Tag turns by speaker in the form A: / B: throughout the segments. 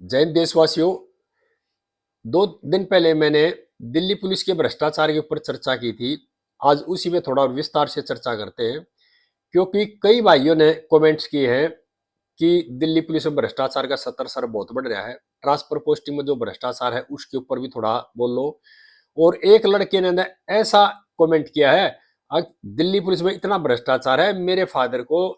A: जय हिंद देशवासियों। 2 दिन पहले मैंने दिल्ली पुलिस के भ्रष्टाचार के ऊपर चर्चा की थी। आज उसी में थोड़ा और विस्तार से चर्चा करते हैं, क्योंकि कई भाइयों ने कमेंट्स किए हैं कि दिल्ली पुलिस में भ्रष्टाचार का सर बहुत बढ़ रहा है। ट्रांसफर पोस्टिंग में जो भ्रष्टाचार है उसके ऊपर भी थोड़ा बोल लो। और एक लड़के ने ऐसा कमेंट किया है, दिल्ली पुलिस में इतना भ्रष्टाचार है, मेरे फादर को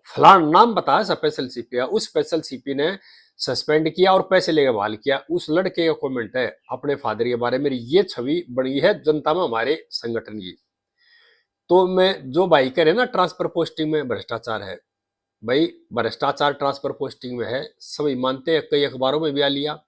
A: फलान नाम बताया स्पेशल सीपी है, उस स्पेशल सीपी ने सस्पेंड किया और पैसे लेकर बहाल किया। उस लड़के का कमेंट है अपने फादर के बारे में। ये छवि बनी है जनता में हमारे संगठन की। तो मैं जो भाई कह रहे ना ट्रांसफर पोस्टिंग में भ्रष्टाचार है, भाई भ्रष्टाचार ट्रांसफर पोस्टिंग में है, सभी मानते हैं, कई अखबारों में भी आ लिया,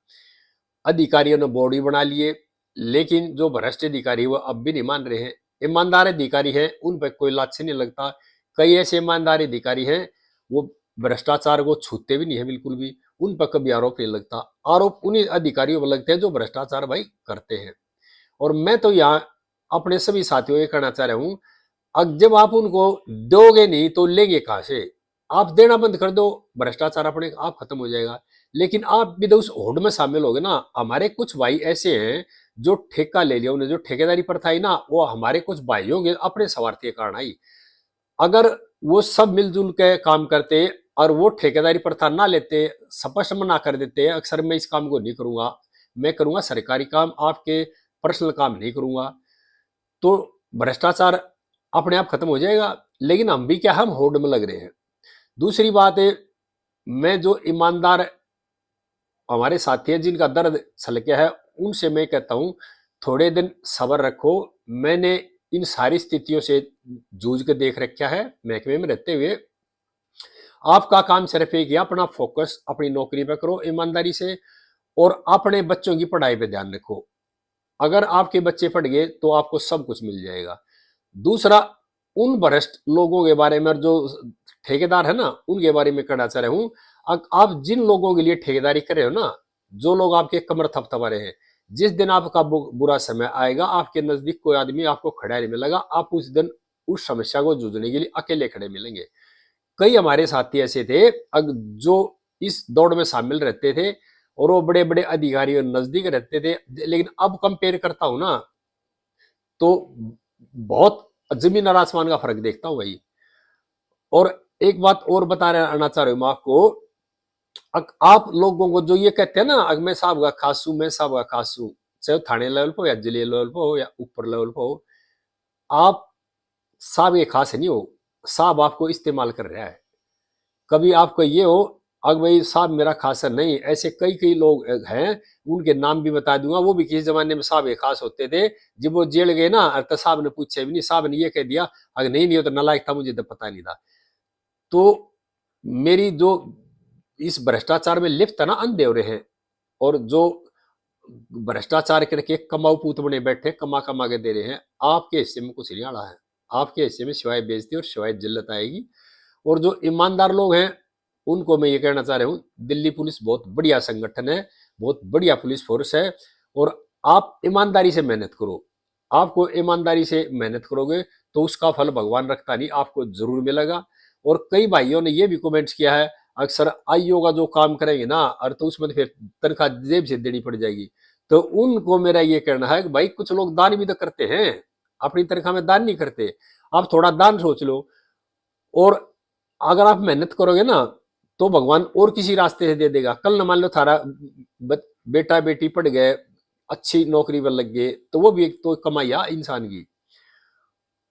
A: अधिकारियों ने बोर्ड भी बना लिए। लेकिन जो भ्रष्ट अधिकारी वो अब भी नहीं मान रहे हैं। ईमानदार अधिकारी हैं उन पर कोई लाछी नहीं लगता। कई ऐसे ईमानदार अधिकारी हैं वो भ्रष्टाचार को छूते भी नहीं है बिल्कुल भी, उन पर कभी आरोप नहीं लगता। आरोप उन्हीं अधिकारियों पर लगते हैं जो भ्रष्टाचार भाई करते हैं। और मैं तो यहाँ अपने सभी साथियों ये कहना चाह रहा हूँ, अब जब आप उनको दोगे नहीं तो लेंगे कहां से? आप देना बंद कर दो, भ्रष्टाचार अपने आप खत्म हो जाएगा। लेकिन आप भी तो उस होड़ में शामिल हो गए ना। हमारे कुछ भाई ऐसे हैं जो ठेका ले लिया, उन्हें जो ठेकेदारी प्रथा आई ना, वो हमारे कुछ भाइयों के अपने स्वार्थ के कारण आई। अगर वो सब मिलजुल के काम करते और वो ठेकेदारी प्रथा ना लेते, स्पष्ट मना कर देते, अक्सर मैं इस काम को नहीं करूंगा, मैं करूंगा सरकारी काम, आपके पर्सनल काम नहीं करूंगा, तो भ्रष्टाचार अपने आप खत्म हो जाएगा। लेकिन हम भी क्या, हम होड़ में लग रहे हैं। दूसरी बात है, मैं जो ईमानदार हमारे साथी हैं जिनका दर्द छलके है, उनसे मैं कहता हूं थोड़े दिन सब्र रखो। मैंने इन सारी स्थितियों से जूझ के देख रखा है महकमे में रहते हुए। आपका काम सिर्फ एक ही, अपना फोकस अपनी नौकरी पे करो ईमानदारी से, और अपने बच्चों की पढ़ाई पे ध्यान रखो। अगर आपके बच्चे पढ़ गए तो आपको सब कुछ मिल जाएगा। दूसरा, उन भ्रष्ट लोगों के बारे में और जो ठेकेदार है ना, उनके बारे में कहना चाह रहा हूं। आप जिन लोगों के लिए ठेकेदारी कर रहे हो ना, जो लोग आपके कमर थपथपा रहे हैं, जिस दिन आपका बुरा समय आएगा, आपके नजदीक कोई आदमी आपको खड़ा नहीं मिलेगा, आप उस दिन उस समस्या को जूझने के लिए अकेले खड़े मिलेंगे। कई हमारे साथी ऐसे थे जो इस दौड़ में शामिल रहते थे और वो बड़े बड़े अधिकारियों नजदीक रहते थे। लेकिन अब कंपेयर करता हूं ना, तो बहुत जमीन और आसमान का फर्क देखता हूं भाई। और एक बात और बता रहना चाह रहा हूं मैं आपको, आप लोगों को जो ये कहते हैं ना, मैं साहब का खासू, मैं साहब का खासू, चाहे थाने लेवल पर या जिले लेवल पर हो या ऊपर लेवल पर हो, आप साहब ये खास नहीं हो, साहब आपको इस्तेमाल कर रहा है। कभी आपको ये हो, अगर भाई साहब मेरा खास है नहीं, ऐसे कई कई लोग हैं, उनके नाम भी बता दूंगा, वो भी किसी जमाने में साहब ये खास होते थे। जब वो जेल गए ना, तो साहब ने पूछे भी नहीं, साहब ने ये कह दिया, अगर नहीं नहीं हो तो नालायक था, मुझे तो पता नहीं था। तो मेरी जो इस भ्रष्टाचार में लिप्त है ना, अंधे हो रहे हैं, और जो भ्रष्टाचार करके कमाऊ पूत बने बैठे, कमा कमा के दे रहे हैं, आपके हिस्से में कुछ नहीं आ रहा है। आपके हिस्से में सिवाय बेइज्जती और सिवाय जिल्लत आएगी। और जो ईमानदार लोग हैं उनको मैं ये कहना चाह रहा हूं, दिल्ली पुलिस बहुत बढ़िया संगठन है, बहुत बढ़िया पुलिस फोर्स है। और आप ईमानदारी से मेहनत करो। आपको ईमानदारी से मेहनत करोगे तो उसका फल भगवान रखता नहीं, आपको जरूर मिलेगा। और कई भाइयों ने ये भी कमेंट्स किया है, अक्सर आईओ का जो काम करेंगे ना, और तो उसमें तो फिर तनख्वाह जेब से देनी पड़ जाएगी। तो उनको मेरा ये कहना है कि भाई कुछ लोग दान भी तो करते हैं, अपनी तनख्वाह में दान नहीं करते। आप थोड़ा दान सोच लो। और अगर आप मेहनत करोगे ना, तो भगवान और किसी रास्ते से दे देगा। कल न मान लो थारा बेटा बेटी पढ़ गए, अच्छी नौकरी पर लग गए, तो वो भी एक तो कमाई है इंसान की।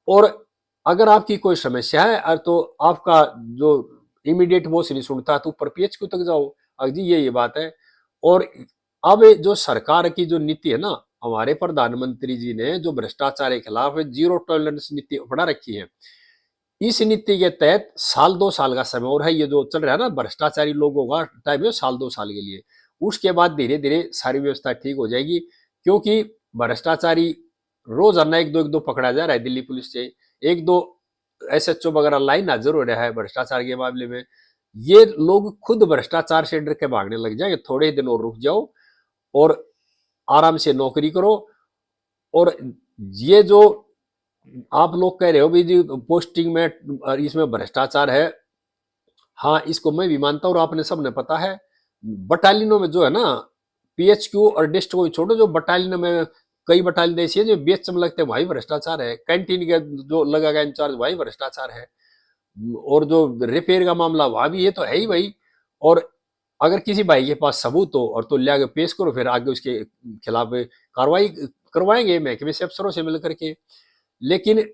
A: और अगर आपकी कोई समस्या है तो आपका जो इमीडिएट बॉस नहीं सुनता, तो ऊपर पीएचक्यू तक जाओ। अजी ये बात है। और अब जो सरकार की जो नीति है ना, हमारे प्रधानमंत्री जी ने जो भ्रष्टाचार के खिलाफ जीरो टॉलरेंस नीति अपना रखी है, इस नीति के तहत साल 2 साल का समय और है। ये जो चल रहा है ना भ्रष्टाचारी लोगों का टाइम है, साल 2 साल के लिए। उसके बाद धीरे धीरे सारी व्यवस्था ठीक हो जाएगी। क्योंकि भ्रष्टाचारी रोजाना एक दो पकड़ा जा रहा है दिल्ली पुलिस से। एक दो एसएचओ वगैरह लाइन हाजिर हो रहा है भ्रष्टाचार के मामले में। ये लोग खुद भ्रष्टाचार से डर के भागने लग जाएंगे। थोड़े दिन और रुक जाओ और आराम से नौकरी करो। और ये जो आप लोग कह रहे हो भी जी पोस्टिंग में इसमें भ्रष्टाचार है, हाँ इसको मैं भी मानता हूँ और आपने सबने पता है। बटालियनों में जो है ना, पीएचक्यू और डिस्ट को छोड़ो, जो बटालियन में कई बटालियन ऐसी है जो बीएचएम लगते हैं, वही भ्रष्टाचार है। कैंटीन के जो लगा गया इंचार्ज, वही भ्रष्टाचार है। और जो रिपेयर का मामला, वहां भी ये तो है ही भाई। और अगर किसी भाई के पास सबूत हो और तो ले आगे पेश करो, फिर आगे उसके खिलाफ कार्रवाई करवाएंगे महकमे से, अफसरों से मिलकर के। लेकिन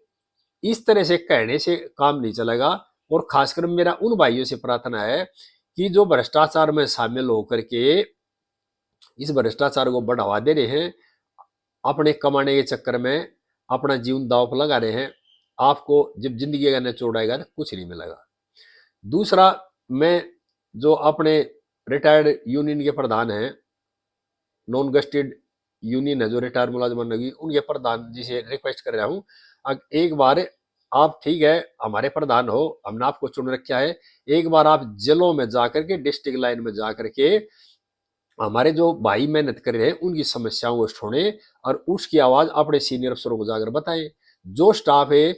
A: इस तरह से कहने से काम नहीं चलेगा। और खासकर मेरा उन भाइयों से प्रार्थना है कि जो भ्रष्टाचार में शामिल होकर के इस भ्रष्टाचार को बढ़ावा दे रहे हैं, अपने कमाने के चक्कर में अपना जीवन दांव पर लगा रहे हैं, आपको जब जिंदगी का निचोड़ आएगा तो कुछ नहीं मिलेगा। दूसरा, मैं जो अपने रिटायर्ड यूनियन के प्रधान हैं, नॉन गस्टेड यूनियन है जो रिटायर मुलाजमान लगी, उनके प्रधान जी से रिक्वेस्ट कर रहा हूँ, एक बार आप, ठीक है हमारे प्रधान हो, हमने आपको चुन रखा है, एक बार आप जिलों में जाकर के, डिस्ट्रिक्ट लाइन में जाकर के हमारे जो भाई मेहनत कर रहे हैं उनकी समस्याओं को सुने और उसकी आवाज अपने सीनियर अफसरों को जाकर बताएं। जो स्टाफ है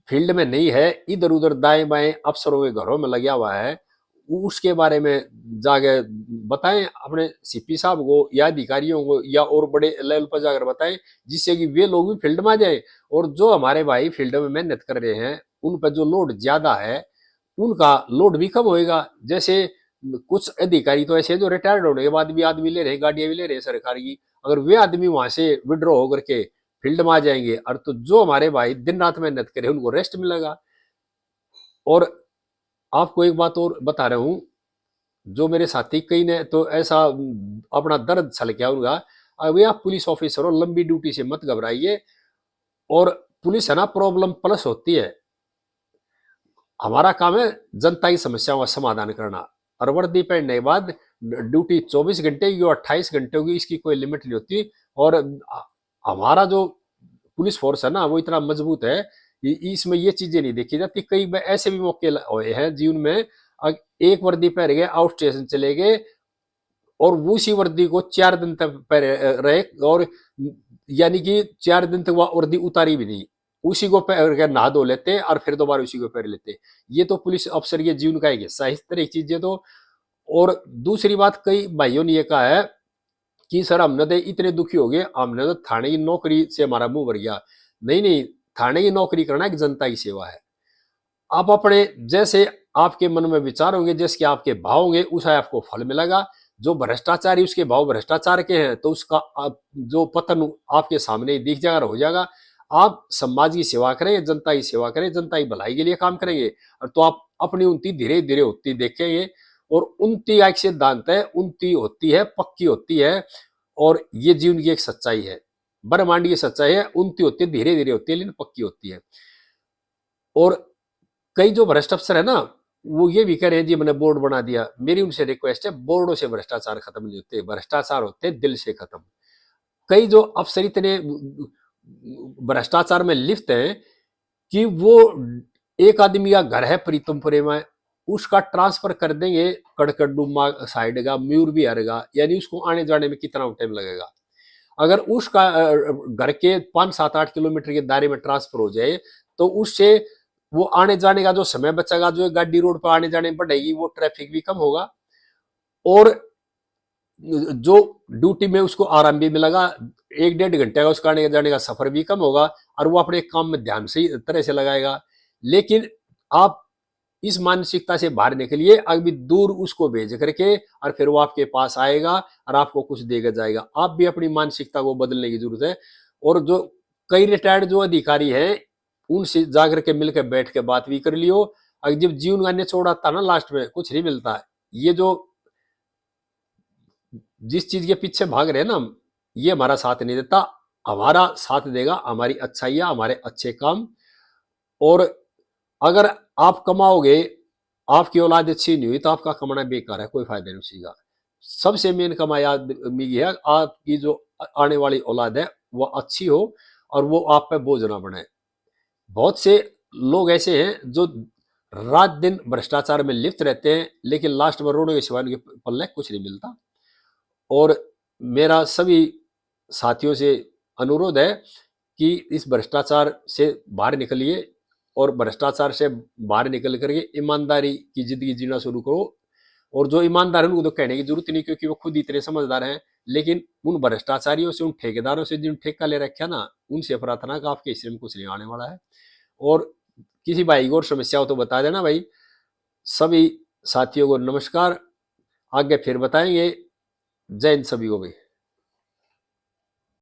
A: फील्ड में नहीं है, इधर उधर दाएं बाएं अफसरों के घरों में लगा हुआ है, उसके बारे में जाके बताएं अपने सीपी साहब को या अधिकारियों को, या और बड़े लेवल पर जाकर बताएं, जिससे कि वे लोग भी फील्ड में आ जाए। और जो हमारे भाई फील्ड में मेहनत कर रहे हैं उन पर जो लोड ज्यादा है, उनका लोड भी कम होएगा। जैसे कुछ अधिकारी तो ऐसे हैं जो रिटायर्ड होने के बाद भी आदमी ले रहे हैं, गाड़ियां भी ले रहे हैं सरकार की, अगर वे आदमी वहां से विड्रॉ होकर के फील्ड में आ जाएंगे, और तो जो हमारे भाई दिन रात मेहनत करे उनको रेस्ट मिलेगा। और आपको एक बात और बता रहा हूं, जो मेरे साथी कई ने तो ऐसा अपना दर्द छल किया उनका, अभी आप पुलिस ऑफिसर हो, लंबी ड्यूटी से मत घबराइए। और पुलिस है ना, प्रॉब्लम प्लस होती है। हमारा काम है जनता की समस्याओं का समाधान करना, और वर्दी पहनने के बाद ड्यूटी 24 घंटे की और 28 घंटे की, इसकी कोई लिमिट नहीं होती। और हमारा जो पुलिस फोर्स है ना, वो इतना मजबूत है, इसमें ये चीजें नहीं देखी जाती। कई ऐसे भी मौके हुए हैं जीवन में, एक वर्दी पहन गए, आउट स्टेशन चले गए, और वो उसी वर्दी को 4 दिन तक पहने रहे, और यानी कि 4 दिन तक वह वर्दी उतारी भी नहीं, उसी को पहन के नहा धो लेते और फिर दोबारा उसी को पहन लेते। ये तो पुलिस अफसर के जीवन का एक हिस्सा है, इस तरह की चीजें तो। और दूसरी बात, कई भाइयों ने यह कहा है कि सर हमने तो इतने दुखी हो गए, हमने तो थाने की नौकरी से हमारा मुंह भर गया। नहीं नहीं, थाने की नौकरी करना एक जनता की सेवा है। आप अपने जैसे आपके मन में विचार होंगे, जैसे आपके भाव होंगे, उसा आपको फल मिलेगा। जो भ्रष्टाचारी उसके भाव भ्रष्टाचार के हैं, तो उसका जो पतन आपके सामने दिख जाएगा, हो जाएगा। आप समाज की सेवा करें, जनता की सेवा करें, जनता की भलाई के लिए काम करेंगे, और तो आप अपनी उन्नति धीरे धीरे होती देखेंगे। और उन्नति एक सिद्धांत है, उन्नति होती है, पक्की होती है, और ये जीवन की एक सच्चाई है, ब्रह्मांड की सच्चाई है। उन्नति होती है, धीरे धीरे होती है, लेकिन पक्की होती है। और कई जो भ्रष्ट अफसर है ना, वो ये भी कह रहे हैं जी मैंने बोर्ड बना दिया। मेरी उनसे रिक्वेस्ट है, बोर्डों से भ्रष्टाचार खत्म नहीं होते, भ्रष्टाचार होते दिल से खत्म। कई जो अफसर इतने भ्रष्टाचार में लिप्त हैं कि वो, एक आदमी का घर है प्रीतमपुरे में, उसका ट्रांसफर कर देंगे कड़कड़डुमा साइड का, म्यूर भी हरेगा, यानी उसको आने जाने में कितना टाइम लगेगा। अगर उसका घर के 5, 7, 8 किलोमीटर के दायरे में ट्रांसफर हो जाए, तो उससे वो आने जाने का जो समय बचेगा, जो गाड़ी रोड पर आने जाने में बढ़ेगी, वो ट्रैफिक भी कम होगा, और जो ड्यूटी में उसको आराम भी मिलेगा, 1, 1.5 घंटे का उसका आने जाने का सफर भी कम होगा, और वो अपने काम में ध्यान से तरह से लगाएगा। लेकिन आप इस मानसिकता से बाहर निकलिए, अभी दूर उसको भेज करके, और फिर वो आपके पास आएगा और आपको कुछ देकर जाएगा। आप भी अपनी मानसिकता को बदलने की जरूरत है। और जो कई रिटायर्ड जो अधिकारी हैं, उनसे जाकर के मिलकर बैठ के बात भी कर लियो। अगर जब जीवन का निचोड़ आता ना, लास्ट में कुछ नहीं मिलता है। ये जो जिस चीज के पीछे भाग रहे हैं ना हम, ये हमारा साथ नहीं देता। हमारा साथ देगा हमारी अच्छाइयाँ, हमारे अच्छे काम। और अगर आप कमाओगे, आपकी औलाद अच्छी नहीं हुई, तो आपका कमाना बेकार है, कोई फायदा नहीं उसी का। सबसे मेन कमाई आदमी की है, आपकी जो आने वाली औलाद है वो अच्छी हो, और वो आप पे बोझ ना बने। बहुत से लोग ऐसे हैं जो रात दिन भ्रष्टाचार में लिप्त रहते हैं, लेकिन लास्ट में रोने के सिवाय उनके पल्ले कुछ नहीं मिलता। और मेरा सभी साथियों से अनुरोध है कि इस भ्रष्टाचार से बाहर निकलिए, और भ्रष्टाचार से बाहर निकल करके ईमानदारी की जिंदगी जीना शुरू करो। और जो ईमानदार है उनको तो कहने की जरूरत नहीं, क्योंकि वो खुद इतने समझदार हैं। लेकिन उन भ्रष्टाचारियों से, उन ठेकेदारों से जिन ठेका ले रखा ना, उनसे प्रार्थना का आपके हिस्से में कुछ नहीं आने वाला है। और किसी भाई को और समस्या हो तो बता देना भाई। सभी साथियों को नमस्कार, आगे फिर बताएंगे। जय हिंद सभी को भाई।